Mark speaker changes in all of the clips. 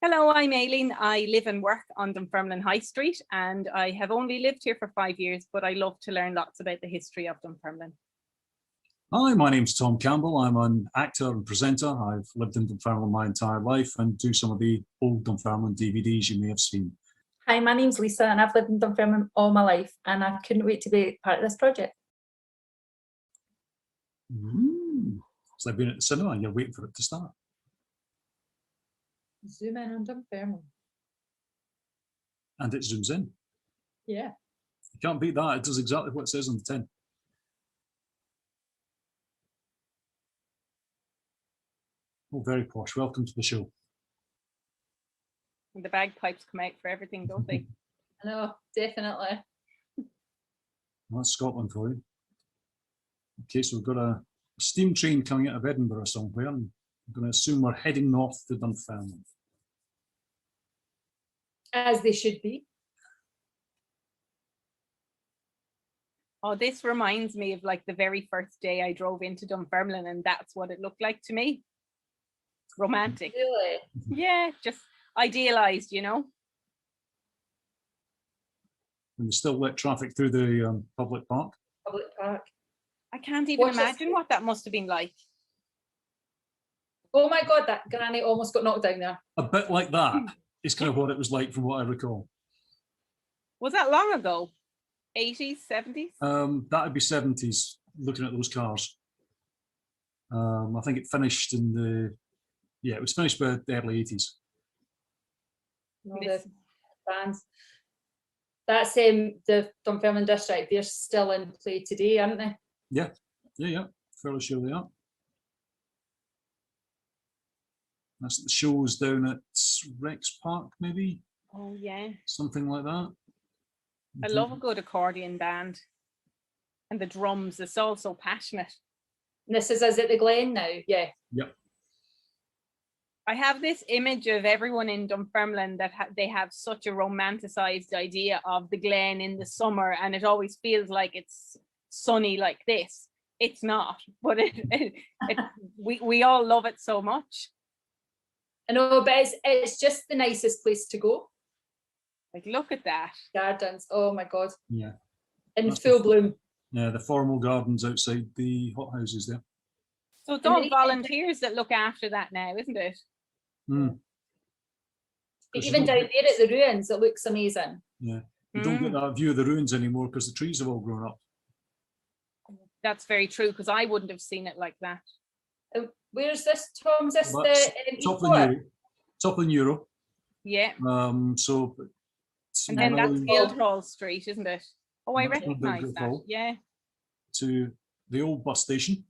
Speaker 1: Hello, I'm Aileen. I live and work on Dunfermline High Street, and I have only lived here for 5 years, but I love to learn lots about the history of Dunfermline.
Speaker 2: Hi, my name's Tomm Campbell. I'm an actor and presenter. I've lived in Dunfermline my entire life and do some of the old Dunfermline DVDs you may have seen.
Speaker 3: Hi, my name's Lisa and I've lived in Dunfermline all my life and I couldn't wait to be part of this project.
Speaker 2: It's like being at the cinema and you're waiting for it to start.
Speaker 3: Zoom in on Dunfermline.
Speaker 2: And it zooms in.
Speaker 3: Yeah.
Speaker 2: You can't beat that. It does exactly what it says on the tin. Oh, very posh. Welcome to the show.
Speaker 1: And the bagpipes come out for everything, don't they?
Speaker 3: I know, definitely.
Speaker 2: Well, that's Scotland for you. Okay, so we've got a steam train coming out of Edinburgh somewhere, and I'm going to assume we're heading north to Dunfermline.
Speaker 3: As they should be.
Speaker 1: Oh, this reminds me of like the very first day I drove into Dunfermline, and that's what it looked like to me. Romantic.
Speaker 3: Really?
Speaker 1: Yeah, just idealized, you know.
Speaker 2: And they still let traffic through the public park.
Speaker 3: Public park.
Speaker 1: I can't even imagine what that must have been like.
Speaker 3: Oh my God, that granny almost got knocked down there.
Speaker 2: A bit like that is kind of what it was like from what I recall.
Speaker 1: Was that long ago? 80s, 70s?
Speaker 2: That'd be 70s, looking at those cars. I think it finished in the, it was finished by the early 80s.
Speaker 3: No, the bands. That's the Dunfermline district, they're still in play today, aren't they?
Speaker 2: Yeah, fairly sure they are. That's the shows down at Rex Park, maybe?
Speaker 1: Oh, yeah.
Speaker 2: Something like that.
Speaker 1: I love a good accordion band. And the drums, it's all so passionate.
Speaker 3: And this is us at the Glen now, yeah.
Speaker 2: Yep.
Speaker 1: I have this image of everyone in Dunfermline that they have such a romanticized idea of the Glen in the summer, and it always feels like it's sunny like this. It's not, but we all love it so much.
Speaker 3: I know, but it's just the nicest place to go.
Speaker 1: Like, look at that.
Speaker 3: Gardens, oh my God.
Speaker 2: Yeah.
Speaker 3: In full bloom.
Speaker 2: Yeah, the formal gardens outside the hothouses there.
Speaker 1: So it's all volunteers that look after that now, isn't it?
Speaker 2: Mm.
Speaker 3: But even down there at the ruins, it looks amazing.
Speaker 2: Yeah, you don't get that view of the ruins anymore because the trees have all grown up.
Speaker 1: That's very true, because I wouldn't have seen it like that.
Speaker 3: Where's this, Tom? Is this
Speaker 2: Well,
Speaker 3: the
Speaker 2: top of Euro.
Speaker 1: Yeah.
Speaker 2: So.
Speaker 1: And then that's Guildhall Street, isn't it? Oh, I recognise that. Yeah.
Speaker 2: To the old bus station,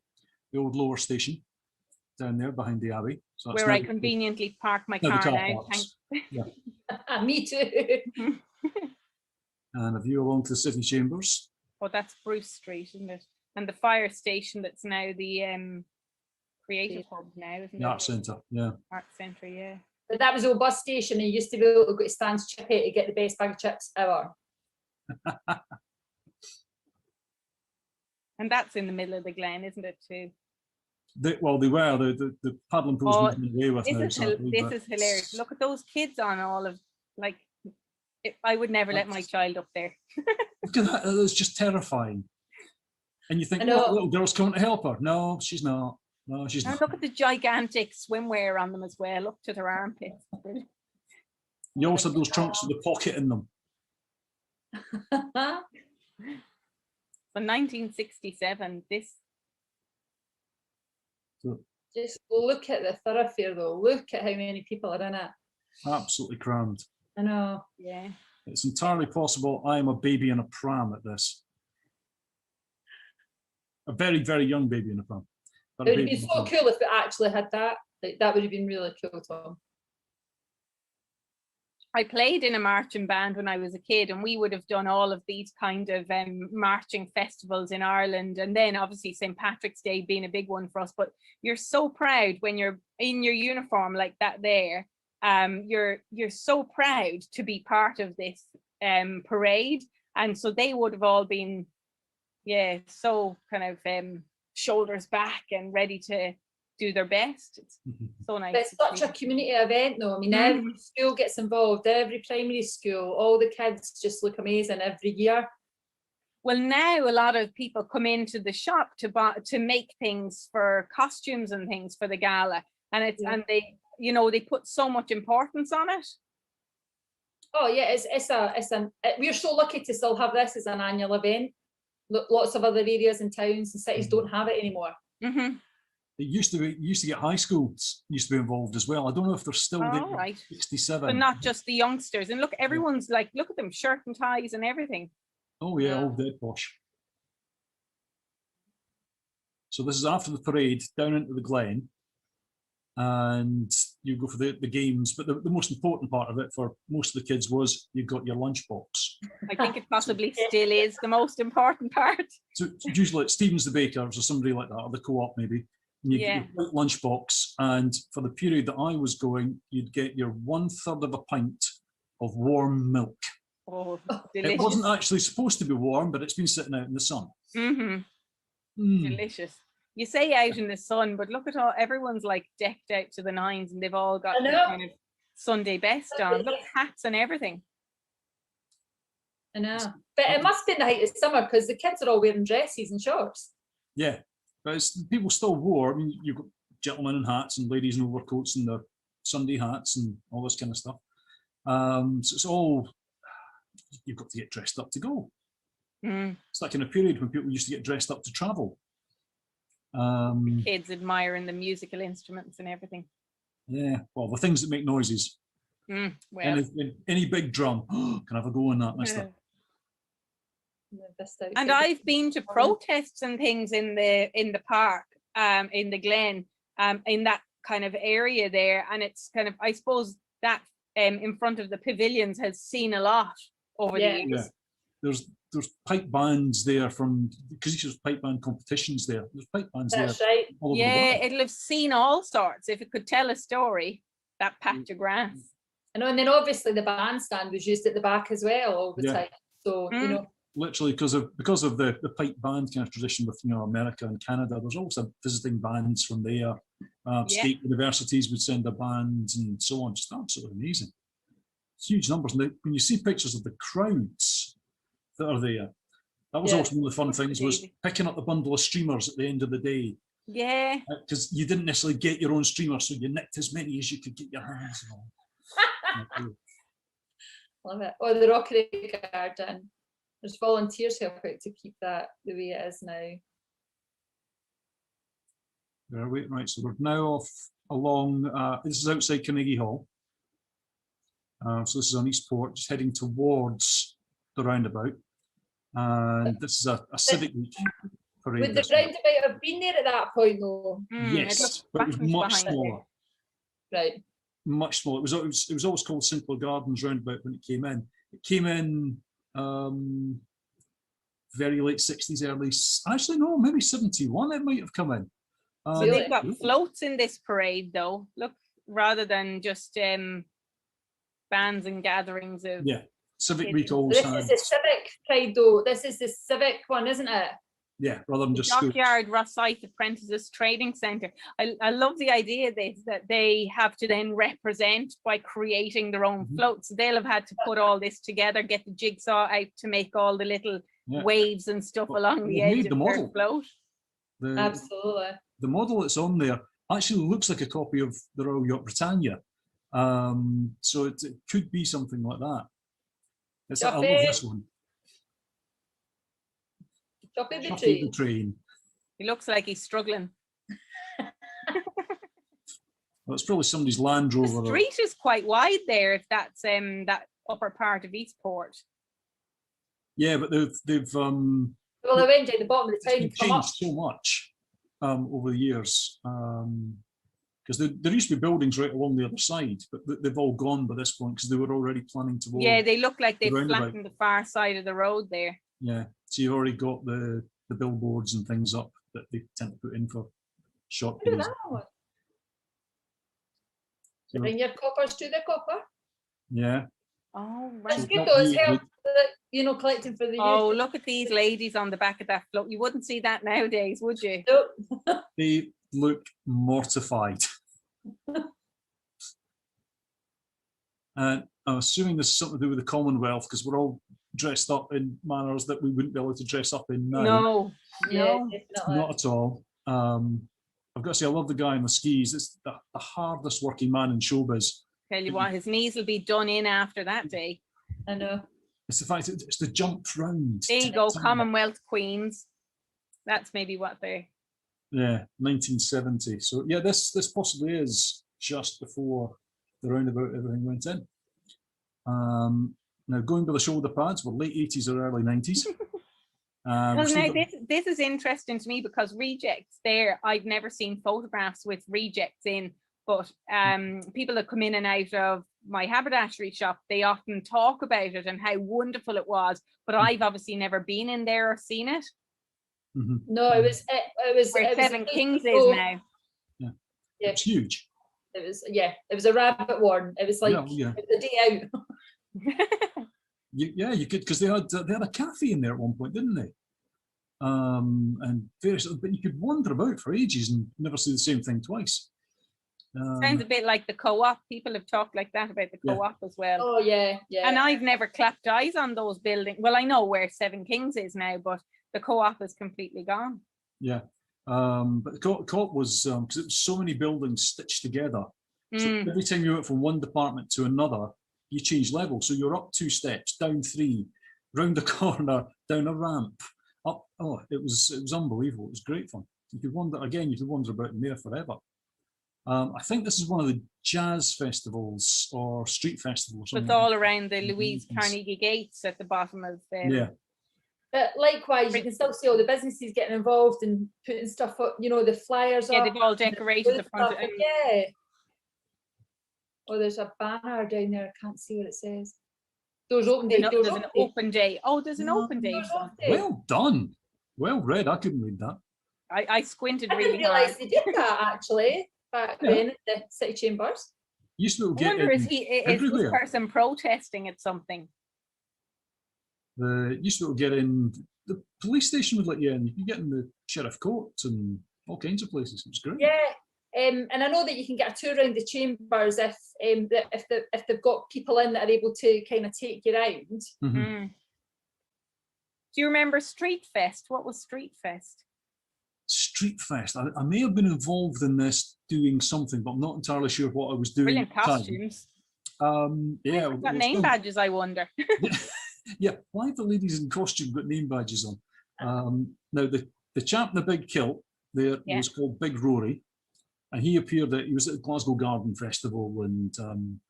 Speaker 2: the old lower station, down there behind the Abbey. So
Speaker 1: where I conveniently park my car now.
Speaker 2: Yeah.
Speaker 3: Me too.
Speaker 2: And a view along to the city chambers.
Speaker 1: Oh, that's Bruce Street, isn't it? And the fire station that's now the creative hub now, isn't it?
Speaker 2: The art centre, yeah.
Speaker 1: Art centre, yeah.
Speaker 3: But that was the old bus station, and you used to be able to go to Stan's Chippy to get the best bag of chips ever.
Speaker 1: And that's in the middle of the Glen, isn't it, too?
Speaker 2: They were. The paddling pools moving away with now.
Speaker 1: This is hilarious. Look at those kids on all of, like, I would never let my child up there.
Speaker 2: Look at that. It's just terrifying. And you think, oh, little girl's coming to help her. No, she's not. No, she's not.
Speaker 1: Look at the gigantic swimwear on them as well, up to their armpits.
Speaker 2: You also have those trunks with the pocket in them.
Speaker 1: So 1967, this.
Speaker 3: Just look at the thoroughfare though. Look at how many people are in it.
Speaker 2: Absolutely crammed.
Speaker 3: I know.
Speaker 1: Yeah.
Speaker 2: It's entirely possible I am a baby in a pram at this. A very, very young baby in a pram.
Speaker 3: It would have been so cool if we actually had that. Like, that would have been really cool, Tom.
Speaker 1: I played in a marching band when I was a kid, and we would have done all of these kind of marching festivals in Ireland, and then obviously St. Patrick's Day being a big one for us. But you're so proud when you're in your uniform like that there. You're so proud to be part of this parade, and so they would have all been, so kind of shoulders back and ready to do their best. It's so nice.
Speaker 3: But it's such a community event though. I mean,
Speaker 1: Mm.
Speaker 3: every school gets involved, every primary school, all the kids just look amazing every year.
Speaker 1: Well, now a lot of people come into the shop to make things for costumes and things for the gala, and it's and they, you know, they put so much importance on it.
Speaker 3: Oh yeah, we're so lucky to still have this as an annual event. Lots of other areas and towns and cities don't have it anymore.
Speaker 1: Mm-hmm.
Speaker 2: It used to get high schools used to be involved as well. I don't know if they're still there.
Speaker 1: All right.
Speaker 2: 67.
Speaker 1: But not just the youngsters. And look, everyone's like, look at them, shirt and ties and everything.
Speaker 2: Oh yeah, all dead posh. So this is after the parade down into the Glen, and you go for the games. But the most important part of it for most of the kids was you got your lunchbox.
Speaker 1: I think it possibly still is the most important part.
Speaker 2: So usually it's Stevens the Bakers or somebody like that, or the Co-op maybe. And you get your lunchbox, and for the period that I was going, you'd get your 1/3 of a pint of warm milk.
Speaker 1: Oh, delicious.
Speaker 2: It wasn't actually supposed to be warm, but it's been sitting out in the sun.
Speaker 1: Delicious. You say out in the sun, but look at all, everyone's like decked out to the nines, and they've all got their kind of Sunday best on. Look, hats and everything.
Speaker 3: I know. But it must be in the height of summer because the kids are all wearing dresses and shorts.
Speaker 2: Yeah, but people still wore, I mean, you've got gentlemen in hats and ladies in overcoats and their Sunday hats and all this kind of stuff. So it's all, you've got to get dressed up to go. It's that kind of period when people used to get dressed up to travel.
Speaker 1: Kids admiring the musical instruments and everything.
Speaker 2: Yeah, well, the things that make noises.
Speaker 1: Well,
Speaker 2: any big drum. Can I have a go on that, mister?
Speaker 1: And I've been to protests and things in the park, in the Glen, in that kind of area there, and it's kind of, I suppose that in front of the pavilions has seen a lot over the years.
Speaker 2: Yeah. There's pipe bands there from, because there's pipe band competitions there. There's pipe bands there.
Speaker 3: Right.
Speaker 2: All over the world.
Speaker 1: It'll have seen all sorts. If it could tell a story, that patch of grass.
Speaker 3: I know, and then obviously the bandstand was used at the back as well all the time. So you know,
Speaker 2: literally because of the pipe band kind of tradition with America and Canada, there's also visiting bands from there. State universities would send their bands and so on. Just absolutely amazing. Huge numbers. And when you see pictures of the crowds that are there, that was also one of the fun things, was picking up the bundle of streamers at the end of the day. Yeah. Because you didn't necessarily get your own streamer, so you nicked as many as you could get your hands on.
Speaker 3: Love it. Or the Rockery Garden. There's volunteers help out to keep that the way it is now.
Speaker 2: Right, so we're now off along, this is outside Carnegie Hall. So this is on Eastport, just heading towards the roundabout. And this is a civic week parade.
Speaker 3: Would the roundabout have been there at that point though?
Speaker 2: Yes, but it was much smaller.
Speaker 3: Right.
Speaker 2: Much smaller. It was always called Simpler Gardens roundabout when it came in. It came in very late 60s, early, actually no, maybe 71 it might have come in.
Speaker 1: So they've got floats in this parade though. Look, rather than just bands and gatherings of
Speaker 2: civic week always.
Speaker 3: This is the civic pride though. This is the civic one, isn't it?
Speaker 2: Yeah, rather than just
Speaker 1: Dockyard Rosyth Apprentices Trading Centre. I love the idea that they have to then represent by creating their own floats. They'll have had to put all this together, get the jigsaw out to make all the little waves and stuff along the edge of their float.
Speaker 3: Absolutely.
Speaker 2: The model that's on there actually looks like a copy of the Royal Yacht Britannia. So it could be something like that. I love this one.
Speaker 3: Chuffy
Speaker 2: the train.
Speaker 1: He looks like he's struggling.
Speaker 2: Well, it's probably somebody's Land Rover.
Speaker 1: The street is quite wide there, if that's that upper part of Eastport. Yeah,
Speaker 2: but they've
Speaker 3: well, they went down the bottom of the town.
Speaker 2: Changed so much over the years. Because there used to be buildings right along the other side, but they've all gone by this point because they were already planning to.
Speaker 1: Yeah, they look like they've flattened the far side of the road there.
Speaker 2: Yeah, so you've already got the billboards and things up that they tend to put in for short periods.
Speaker 3: So bring your coppers to the copper.
Speaker 2: Yeah.
Speaker 1: Oh, right.
Speaker 3: That's good though. It's help, collecting for the youth.
Speaker 1: Oh, look at these ladies on the back of that float. You wouldn't see that nowadays, would you?
Speaker 3: Nope.
Speaker 2: The look mortified. And I'm assuming this is something to do with the Commonwealth, because we're all dressed up in manners that we wouldn't be able to dress up in now.
Speaker 1: No,
Speaker 3: Yeah,
Speaker 1: no.
Speaker 3: definitely.
Speaker 2: Not at all. I've got to say, I love the guy on the skis. It's the hardest working man in showbiz.
Speaker 1: Tell you what, his knees will be done in after that day.
Speaker 3: I know.
Speaker 2: It's the fact it's the jump round.
Speaker 1: There you go, Commonwealth Queens. That's maybe what they're.
Speaker 2: Yeah, 1970. So yeah, this possibly is just before the roundabout everything went in. Now going by the shoulder pads, we're late 80s or early 90s.
Speaker 1: Well, now this is interesting to me because rejects there, I've never seen photographs with rejects in, but people that come in and out of my haberdashery shop, they often talk about it and how wonderful it was, but I've obviously never been in there or seen it.
Speaker 2: Mm-hmm.
Speaker 3: No, it was
Speaker 1: where Seven Kings is now.
Speaker 2: Yeah. It's huge.
Speaker 3: It was a rabbit warren. It was like It was a day out.
Speaker 2: You could, because they had a cafe in there at one point, didn't they? And various, but you could wander about for ages and never see the same thing twice.
Speaker 1: Sounds a bit like the Co-op. People have talked like that about the Co-op as well.
Speaker 3: Oh yeah, yeah.
Speaker 1: And I've never clapped eyes on those buildings. Well, I know where Seven Kings is now, but the Co-op is completely gone.
Speaker 2: Yeah, but the Co-op was because it was so many buildings stitched together. So every time you went from one department to another, you change level. So you're up 2 steps, down 3, round the corner, down a ramp, up. Oh, it was unbelievable. It was great fun. You could wander about in there forever. I think this is one of the jazz festivals or street festivals.
Speaker 1: So it's all around the Louise Carnegie Gates at the bottom of the.
Speaker 2: Yeah.
Speaker 3: But likewise, you can still see all the businesses getting involved and putting stuff up, the flyers up.
Speaker 1: Yeah, they've all decorated the front.
Speaker 3: Yeah. Oh, there's a banner down there. I can't see what it says. There's open day.
Speaker 1: There's an open day. Oh, there's an open day.
Speaker 2: Well done. Well read. I couldn't read that.
Speaker 1: I squinted
Speaker 3: really hard. I didn't realise they did that actually back then at the city chambers.
Speaker 2: Used to get.
Speaker 1: I wonder is this person protesting at something?
Speaker 2: Used to get in. The police station would let you in. You could get in the sheriff court and all kinds of places. It was great.
Speaker 3: Yeah. And I know that you can get a tour around the chambers if they've got people in that are able to kind of take you around.
Speaker 1: Mm-hmm. Do you remember Street Fest? What was Street Fest?
Speaker 2: Street Fest. I may have been involved in this doing something, but I'm not entirely sure what I was doing.
Speaker 1: Brilliant costumes.
Speaker 2: Yeah.
Speaker 1: Got name badges, I wonder.
Speaker 2: Yeah, why have the ladies in costume got name badges on? Now the chap in the big kilt there was called Big Rory. And he appeared he was at the Glasgow Garden Festival and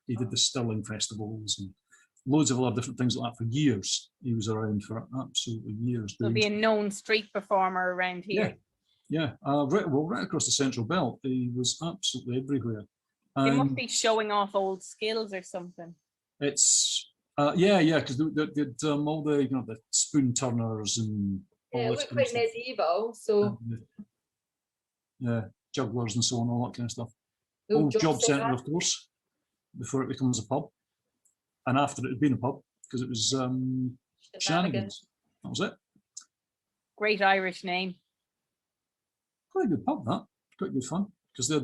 Speaker 2: he did the Stirling festivals and loads of other different things like that for years. He was around for absolutely years.
Speaker 1: He'll be a known street performer around here.
Speaker 2: Yeah. Right across the Central Belt. He was absolutely everywhere.
Speaker 1: They must be showing off old skills or something.
Speaker 2: It's because they did all the the spoon turners and all
Speaker 3: it looked quite medieval. So
Speaker 2: jugglers and so on, all that kind of stuff. Old job centre, of course, before it becomes a pub, and after it had been a pub because it was Shenanigans. That was it.
Speaker 1: Great Irish name.
Speaker 2: Quite a good pub, that. Quite good fun because there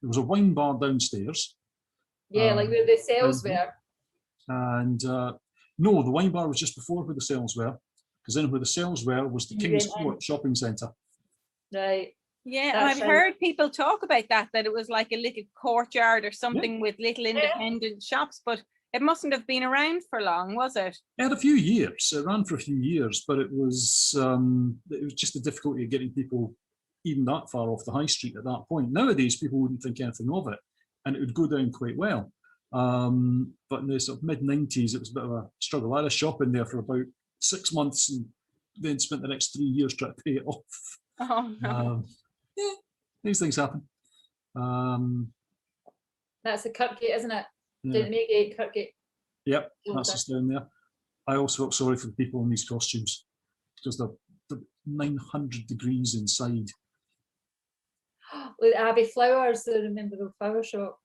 Speaker 2: was a wine bar downstairs.
Speaker 3: Yeah, like where the sales were.
Speaker 2: And no, the wine bar was just before where the sales were, because then where the sales were was the King's Court shopping centre.
Speaker 3: Right.
Speaker 1: Yeah, and I've heard people talk about that it was like a little courtyard or something with little independent shops, but it mustn't have been around for long, was it?
Speaker 2: It had a few years. It ran for a few years, but it was just the difficulty of getting people even that far off the high street at that point. Nowadays, people wouldn't think anything of it, and it would go down quite well. But in the sort of mid-90s, it was a bit of a struggle. I had a shop in there for about 6 months and then spent the next 3 years trying to pay it off.
Speaker 1: Oh, no.
Speaker 2: These things happen.
Speaker 3: That's the Kirkgate, isn't it?
Speaker 2: Yeah.
Speaker 3: Didn't make it Kirkgate.
Speaker 2: Yep, that's just down there. I also felt sorry for the people in these costumes because they're 900 degrees inside.
Speaker 3: With Abbey Flowers, I remember the flower shop.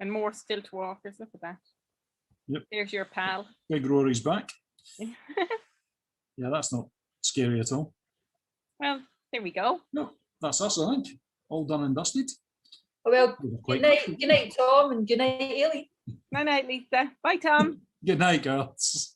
Speaker 1: And more stilt walkers, look at that.
Speaker 2: Yep.
Speaker 1: There's your pal.
Speaker 2: Big Rory's back. Yeah, that's not scary at all.
Speaker 1: Well, there we go.
Speaker 2: No, that's us, I think. all done and dusted.
Speaker 3: Oh, well,
Speaker 2: Quite
Speaker 3: good night, Tom, and good night, Ailey.
Speaker 1: Night, Lisa. Bye, Tom.
Speaker 2: Good night, girls.